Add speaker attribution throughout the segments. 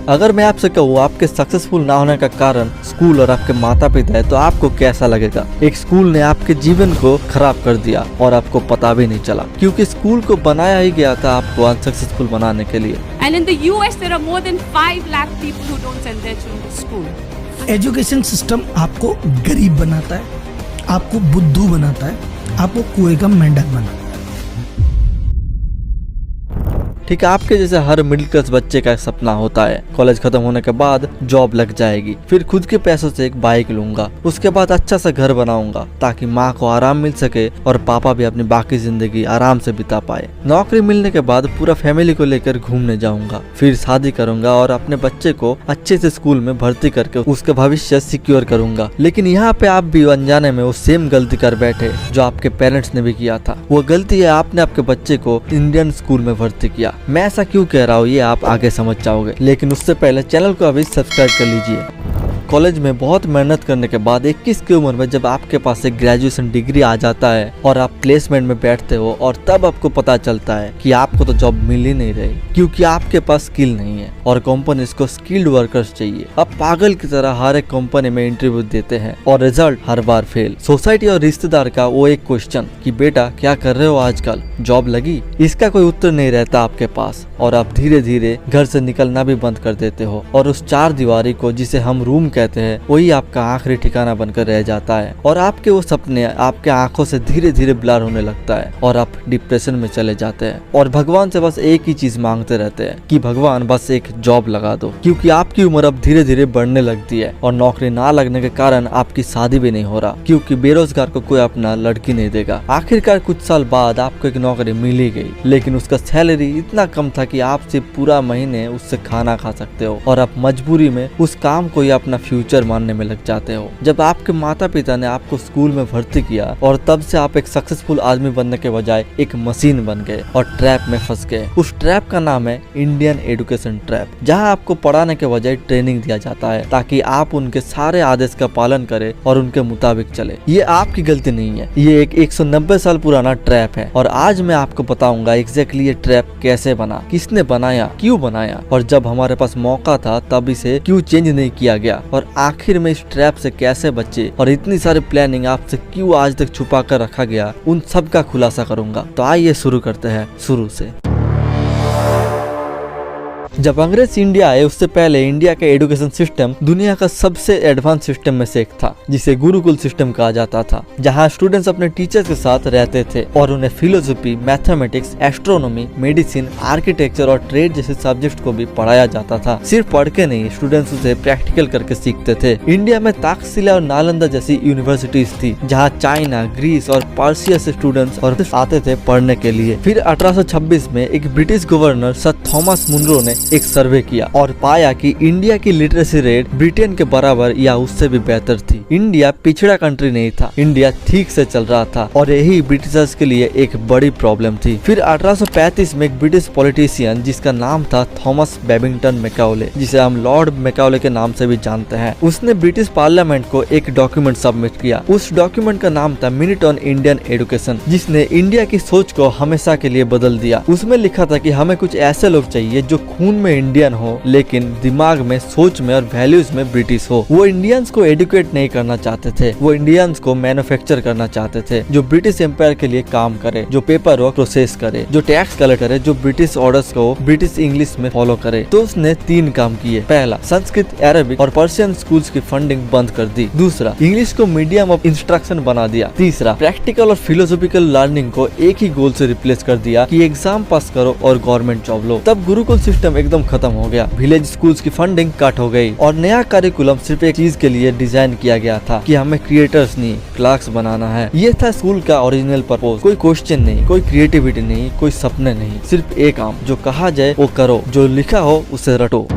Speaker 1: अगर मैं आपसे कहूँ आपके सक्सेसफुल ना होने का कारण स्कूल और आपके माता पिता है तो आपको कैसा लगेगा? एक स्कूल ने आपके जीवन को खराब कर दिया और आपको पता भी नहीं चला, क्योंकि स्कूल को बनाया ही गया था आपको अनसक्सेसफुल बनाने के लिए।
Speaker 2: And in the US, there are more than 5 lakh people who don't send their children to school.
Speaker 3: Education system आपको गरीब बनाता है, आपको बुद्धू बनाता है, आपको कुएं का मेंढक बनाता है।
Speaker 1: ठीक है, आपके जैसे हर मिडिल क्लास बच्चे का एक सपना होता है, कॉलेज खत्म होने के बाद जॉब लग जाएगी, फिर खुद के पैसों से एक बाइक लूंगा, उसके बाद अच्छा सा घर बनाऊंगा ताकि माँ को आराम मिल सके और पापा भी अपनी बाकी जिंदगी आराम से बिता पाए। नौकरी मिलने के बाद पूरा फैमिली को लेकर घूमने जाऊंगा, फिर शादी करूंगा और अपने बच्चे को अच्छे से स्कूल में भर्ती करके उसका भविष्य सिक्योर करूंगा। लेकिन यहाँ पे आप भी अनजाने में वो सेम गलती कर बैठे जो आपके पेरेंट्स ने भी किया था। वो गलती है आपने आपके बच्चे को इंडियन स्कूल में भर्ती किया। मैं ऐसा क्यों कह रहा हूँ ये आप आगे समझ जाओगे, लेकिन उससे पहले चैनल को अभी सब्सक्राइब कर लीजिए। कॉलेज में बहुत मेहनत करने के बाद 21 की उम्र में जब आपके पास एक ग्रेजुएशन डिग्री आ जाता है और आप प्लेसमेंट में बैठते हो और तब आपको पता चलता है कि आपको तो जॉब मिल ही नहीं रही, क्योंकि आपके पास स्किल नहीं है और कंपनीज को स्किल्ड वर्कर्स चाहिए। अब पागल की तरह हर एक कंपनी में इंटरव्यू देते हैं और रिजल्ट हर बार फेल। सोसाइटी और रिश्तेदार का वो एक क्वेश्चन कि बेटा क्या कर रहे हो आजकल, जॉब लगी? इसका कोई उत्तर नहीं रहता आपके पास और आप धीरे धीरे घर से निकलना भी बंद कर देते हो और उस चार दीवारी को जिसे हम रूम कहते हैं वही आपका आखिरी ठिकाना बनकर रह जाता है और आपके वो सपने आपके आंखों से धीरे धीरे ब्लर होने लगता है और आप डिप्रेशन में चले जाते हैं और भगवान से बस एक ही चीज मांगते रहते हैं कि भगवान बस एक जॉब लगा दो, क्योंकि आपकी उम्र अब धीरे धीरे बढ़ने लगती है और नौकरी ना लगने के कारण आपकी शादी भी नहीं हो रहा, क्योंकि बेरोजगार को कोई अपना लड़की नहीं देगा। आखिरकार कुछ साल बाद आपको एक नौकरी मिल ही गई, लेकिन उसका सैलरी इतना कम था कि आप सिर्फ पूरा महीने उससे खाना खा सकते हो और आप मजबूरी में उस काम को ही अपना फ्यूचर मानने में लग जाते हो। जब आपके माता पिता ने आपको स्कूल में भर्ती किया और तब से आप एक सक्सेसफुल आदमी बनने के बजाय एक मशीन बन गए और ट्रैप में फंस गए। उस ट्रैप का नाम है इंडियन एजुकेशन ट्रैप, जहां आपको पढ़ाने के बजाय ट्रेनिंग दिया जाता है ताकि आप उनके सारे आदेश का पालन करें और उनके मुताबिक चले। ये आपकी गलती नहीं है, ये एक 190 साल पुराना ट्रैप है और आज मैं आपको बताऊंगा एग्जैक्टली ये ट्रैप कैसे बना, किसने बनाया, क्यों बनाया और जब हमारे पास मौका था तब इसे क्यों चेंज नहीं किया गया और आखिर में इस ट्रैप से कैसे बचे और इतनी सारी प्लानिंग आपसे क्यों आज तक छुपा कर रखा गया, उन सब का खुलासा करूंगा। तो आइए शुरू करते हैं शुरू से। जब अंग्रेज इंडिया आए उससे पहले इंडिया का एजुकेशन सिस्टम दुनिया का सबसे एडवांस सिस्टम में से एक था, जिसे गुरुकुल सिस्टम कहा जाता था, जहां स्टूडेंट्स अपने टीचर्स के साथ रहते थे और उन्हें philosophy, mathematics, astronomy, medicine, architecture और ट्रेड जैसे सब्जेक्ट को भी पढ़ाया जाता था। सिर्फ पढ़ के नहीं, स्टूडेंट्स उसे प्रैक्टिकल करके सीखते थे। इंडिया में ताकसिला और नालंदा जैसी यूनिवर्सिटीज थी जहाँ चाइना, ग्रीस और पर्सिया से स्टूडेंट्स और आते थे पढ़ने के लिए। फिर 1826 में एक British governor sir Thomas Munro ने एक सर्वे किया और पाया कि इंडिया की लिटरेसी रेट ब्रिटेन के बराबर या उससे भी बेहतर थी। इंडिया पिछड़ा कंट्री नहीं था, इंडिया ठीक से चल रहा था और यही ब्रिटिशर्स के लिए एक बड़ी प्रॉब्लम थी। फिर 1835 में एक ब्रिटिश पॉलिटिशियन जिसका नाम था थॉमस बेबिंगटन मैकाउले, जिसे हम लॉर्ड मैकाउले के नाम से भी जानते हैं, उसने ब्रिटिश पार्लियामेंट को एक डॉक्यूमेंट सबमिट किया। उस डॉक्यूमेंट का नाम था मिनट ऑन इंडियन एजुकेशन, जिसने इंडिया की सोच को हमेशा के लिए बदल दिया। उसमें लिखा था कि हमें कुछ ऐसे लोग चाहिए जो खून में इंडियन हो लेकिन दिमाग में, सोच में और वैल्यूज में ब्रिटिश हो। वो इंडियंस को एडुकेट नहीं करना चाहते थे, वो इंडियंस को मैन्युफैक्चर करना चाहते थे, जो ब्रिटिश एम्पायर के लिए काम करे, जो पेपर वर्क प्रोसेस करे, जो टैक्स कलेक्ट करे, जो ब्रिटिश ऑर्डर्स को ब्रिटिश इंग्लिश में फॉलो करे। तो उसने 3 काम किए। पहला, संस्कृत, अरबिक और पर्शियन स्कूल्स की फंडिंग बंद कर दी। दूसरा, इंग्लिश को मीडियम ऑफ इंस्ट्रक्शन बना दिया। तीसरा, प्रैक्टिकल और फिलोसॉफिकल लर्निंग को एक ही गोल से रिप्लेस कर दिया कि एग्जाम पास करो और गवर्नमेंट जॉब लो। तब गुरुकुल सिस्टम एकदम खत्म हो गया, विलेज स्कूल्स की फंडिंग कट हो गई और नया करिकुलम सिर्फ एक चीज के लिए डिजाइन किया गया था कि हमें क्रिएटर्स नहीं, क्लार्क्स बनाना है। ये था स्कूल का ओरिजिनल पर्पस। कोई क्वेश्चन नहीं, कोई क्रिएटिविटी नहीं, कोई सपने नहीं, सिर्फ एक काम, जो कहा जाए वो करो, जो लिखा हो उसे रटो।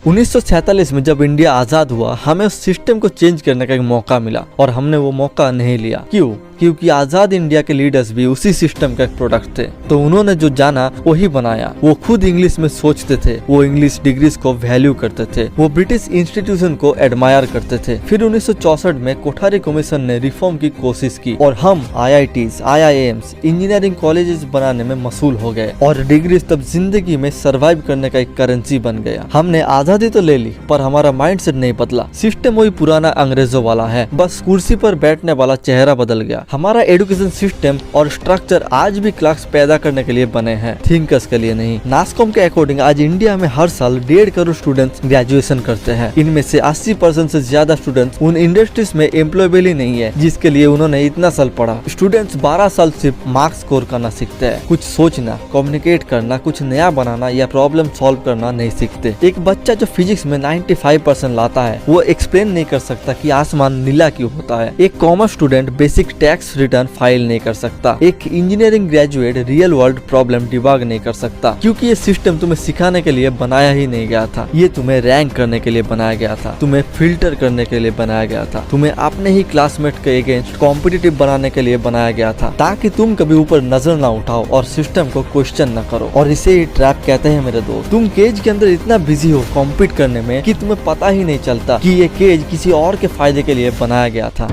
Speaker 1: 1947 में जब इंडिया आजाद हुआ, हमें उस सिस्टम को चेंज करने का एक मौका मिला और हमने वो मौका नहीं लिया। क्यों? क्योंकि आजाद इंडिया के लीडर्स भी उसी सिस्टम का एक प्रोडक्ट थे। तो उन्होंने जो जाना वही बनाया। वो खुद इंग्लिश में सोचते थे, वो इंग्लिश डिग्रीज को वैल्यू करते थे, वो ब्रिटिश इंस्टीट्यूशन को एडमायर करते थे। फिर 1964 में कोठारी कमीशन ने रिफॉर्म की कोशिश की और हम IITs, IIMs, इंजीनियरिंग कॉलेजेस बनाने में मशगूल हो गए और डिग्रीज तब जिंदगी में सर्वाइव करने का एक करेंसी बन गया। हमने आजादी तो ले ली पर हमारा माइंडसेट नहीं बदला। सिस्टम वही पुराना अंग्रेजों वाला है, बस कुर्सी पर बैठने वाला चेहरा बदल गया। हमारा एजुकेशन सिस्टम और स्ट्रक्चर आज भी क्लास पैदा करने के लिए बने हैं, थिंकर्स के लिए नहीं। नास्कॉम के अकॉर्डिंग आज इंडिया में हर साल 1.5 करोड़ स्टूडेंट्स ग्रेजुएशन करते हैं। इनमें से 80% से ज्यादा स्टूडेंट्स उन इंडस्ट्रीज में एम्प्लॉयबल ही नहीं है जिसके लिए उन्होंने इतना साल पढ़ा। स्टूडेंट्स 12 साल सिर्फ मार्क्स स्कोर करना सीखते हैं, कुछ सोचना, कम्युनिकेट करना, कुछ नया बनाना या प्रॉब्लम सॉल्व करना नहीं सीखते। एक बच्चा जो फिजिक्स में 95% लाता है वो एक्सप्लेन नहीं कर सकता कि आसमान नीला क्यों होता है। एक commerce student basic tax return file नहीं कर सकता। एक engineering graduate real world problem debug नहीं कर सकता, क्योंकि ये सिस्टम तुम्हें सिखाने के लिए बनाया ही नहीं गया था। ये तुम्हें रैंक करने के लिए बनाया गया था, तुम्हें फिल्टर करने के लिए बनाया गया था, तुम्हें अपने ही क्लासमेट के अगेंस्ट कॉम्पिटिटिव बनाने के लिए बनाया गया था, ताकि तुम कभी ऊपर नजर ना उठाओ और सिस्टम को क्वेश्चन न करो। और इसे ही ट्रैप कहते हैं मेरे दोस्त। तुम केज के अंदर इतना बिजी हो कॉम्पीट करने में कि तुम्हें पता ही नहीं चलता कि ये केज किसी और के फायदे के लिए बनाया गया था।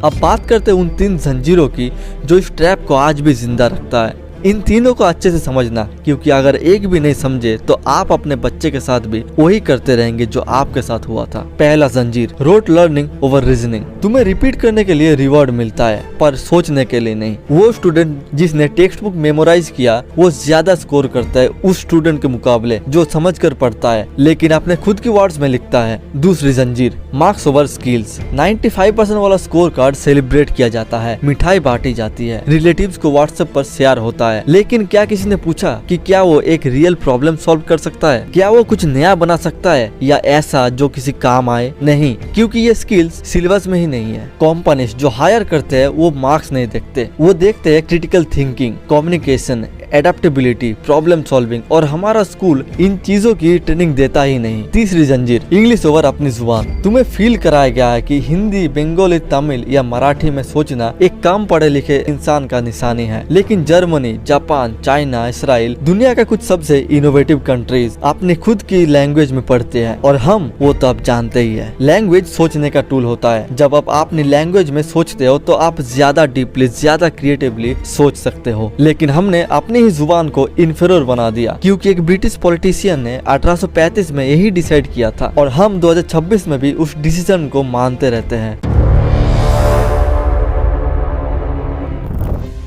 Speaker 1: अब बात करते हैं उन 3 जंजीरों की जो इस ट्रैप को आज भी जिंदा रखता है। इन तीनों को अच्छे से समझना, क्योंकि अगर एक भी नहीं समझे तो आप अपने बच्चे के साथ भी वही करते रहेंगे जो आपके साथ हुआ था। पहला जंजीर, रोट लर्निंग ओवर रीजनिंग। तुम्हें रिपीट करने के लिए रिवॉर्ड मिलता है पर सोचने के लिए नहीं। वो स्टूडेंट जिसने टेक्स्ट बुक मेमोराइज किया वो ज्यादा स्कोर करता है उस स्टूडेंट के मुकाबले जो समझ कर पढ़ता है लेकिन अपने खुद की वर्ड्स में लिखता है। दूसरी जंजीर, मार्क्स ओवर स्किल्स। 95% वाला स्कोर कार्ड सेलिब्रेट किया जाता है, मिठाई बांटी जाती है, रिलेटिव्स को व्हाट्सएप पर शेयर होता है, लेकिन क्या किसी ने पूछा कि क्या वो एक रियल प्रॉब्लम सॉल्व कर सकता है? क्या वो कुछ नया बना सकता है या ऐसा जो किसी काम आए? नहीं, क्योंकि ये स्किल्स सिलेबस में ही नहीं है। कंपनीज जो हायर करते हैं वो मार्क्स नहीं देखते, वो देखते हैं critical thinking, communication, adaptability, problem solving, और हमारा स्कूल इन चीजों की ट्रेनिंग देता ही नहीं। तीसरी जंजीर, इंग्लिश ओवर अपनी जुबान। तुम्हें फील कराया गया है कि हिंदी, बंगाली, तमिल या मराठी में सोचना एक कम पढ़े लिखे इंसान का निशानी है, लेकिन जर्मनी, जापान, चाइना, इसराइल, दुनिया का कुछ सबसे इनोवेटिव कंट्रीज अपनी खुद की लैंग्वेज में पढ़ते हैं और हम वो तो अब जानते ही है। लैंग्वेज सोचने का टूल होता है। जब आप अपनी लैंग्वेज में सोचते हो तो आप ज्यादा डीपली, ज्यादा क्रिएटिवली सोच सकते हो, लेकिन हमने अपनी ही जुबान को इन्फीरियर बना दिया, क्योंकि एक ब्रिटिश पॉलिटिशियन ने 1835 में यही डिसाइड किया था और हम 2026 में भी उस डिसीजन को मानते रहते हैं।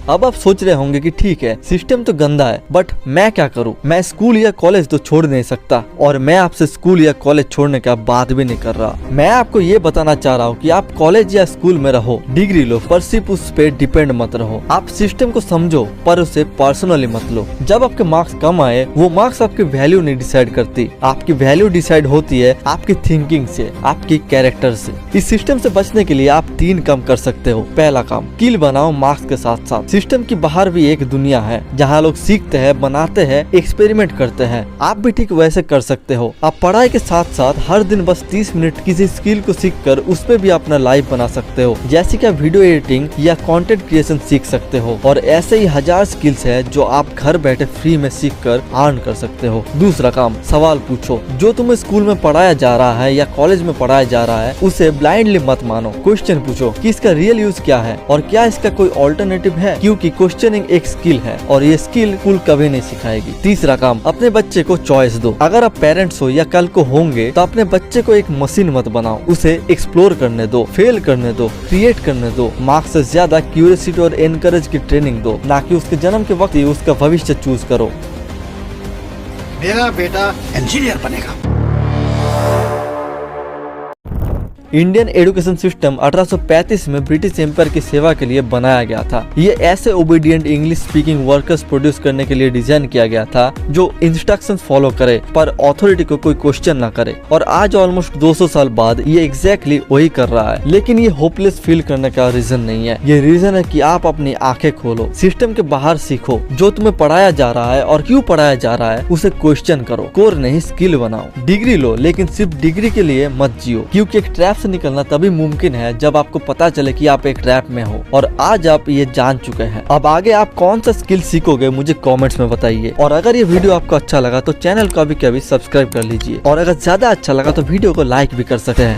Speaker 1: अब आप सोच रहे होंगे कि ठीक है, सिस्टम तो गंदा है, बट मैं क्या करूं? मैं स्कूल या कॉलेज तो छोड़ नहीं सकता, और मैं आपसे स्कूल या कॉलेज छोड़ने का बात भी नहीं कर रहा। मैं आपको ये बताना चाह रहा हूँ कि आप कॉलेज या स्कूल में रहो, डिग्री लो, पर सिर्फ उस पे डिपेंड मत रहो। आप सिस्टम को समझो पर उसे पर्सनली मत लो। जब आपके मार्क्स कम आए, वो मार्क्स आपकी वैल्यू नहीं डिसाइड करती। आपकी वैल्यू डिसाइड होती है आपकी थिंकिंग से, आपकी कैरेक्टर से। इस सिस्टम से बचने के लिए आप 3 काम कर सकते हो। पहला काम, स्किल बनाओ मार्क्स के साथ साथ। सिस्टम की बाहर भी एक दुनिया है जहाँ लोग सीखते हैं, बनाते हैं, एक्सपेरिमेंट करते हैं। आप भी ठीक वैसे कर सकते हो। आप पढ़ाई के साथ साथ हर दिन बस 30 मिनट किसी स्किल को सीख कर उस पे भी अपना लाइफ बना सकते हो, जैसे कि वीडियो एडिटिंग या कंटेंट क्रिएशन सीख सकते हो। और ऐसे ही 1000 स्किल्स है जो आप घर बैठे फ्री में सीख कर अर्न कर सकते हो। दूसरा काम, सवाल पूछो। जो तुम्हें स्कूल में पढ़ाया जा रहा है या कॉलेज में पढ़ाया जा रहा है उसे ब्लाइंडली मत मानो। क्वेश्चन पूछो कि इसका रियल यूज क्या है और क्या इसका कोई ऑल्टरनेटिव है, क्योंकि क्वेश्चनिंग एक स्किल है और ये स्किल स्कूल कभी नहीं सिखाएगी। तीसरा काम, अपने बच्चे को चॉइस दो। अगर आप पेरेंट्स हो या कल को होंगे तो अपने बच्चे को एक मशीन मत बनाओ, उसे एक्सप्लोर करने दो, फेल करने दो, क्रिएट करने दो। मार्क्स से ज्यादा क्यूरियोसिटी और एनकरेज की ट्रेनिंग दो, ना कि उसके जन्म के वक्त ही उसका भविष्य चूज करो।
Speaker 3: मेरा बेटा इंजीनियर बनेगा।
Speaker 1: इंडियन एजुकेशन सिस्टम 1835 में ब्रिटिश एम्पायर की सेवा के लिए बनाया गया था। ये ऐसे obedient English speaking workers produce करने के लिए डिजाइन किया गया था जो इंस्ट्रक्शंस फॉलो करे पर अथॉरिटी को कोई क्वेश्चन ना करे। और आज ऑलमोस्ट 200 साल बाद ये एग्जैक्टली वही कर रहा है। लेकिन ये होपलेस फील करने का रीजन नहीं है, ये रीजन है कि आप अपनी आंखें खोलो, सिस्टम के बाहर सीखो, जो तुम्हें पढ़ाया जा रहा है और क्यों पढ़ाया जा रहा है उसे क्वेश्चन करो, कोर नहीं स्किल बनाओ। डिग्री लो लेकिन सिर्फ डिग्री के लिए मत जियो, क्योंकि एक ट्रैप से निकलना तभी मुमकिन है जब आपको पता चले कि आप एक ट्रैप में हो, और आज आप ये जान चुके हैं। अब आगे आप कौन सा स्किल सीखोगे मुझे कमेंट्स में बताइए। और अगर ये वीडियो आपको अच्छा लगा तो चैनल को अभी सब्सक्राइब कर लीजिए, और अगर ज्यादा अच्छा लगा तो वीडियो को लाइक भी कर सकते हैं।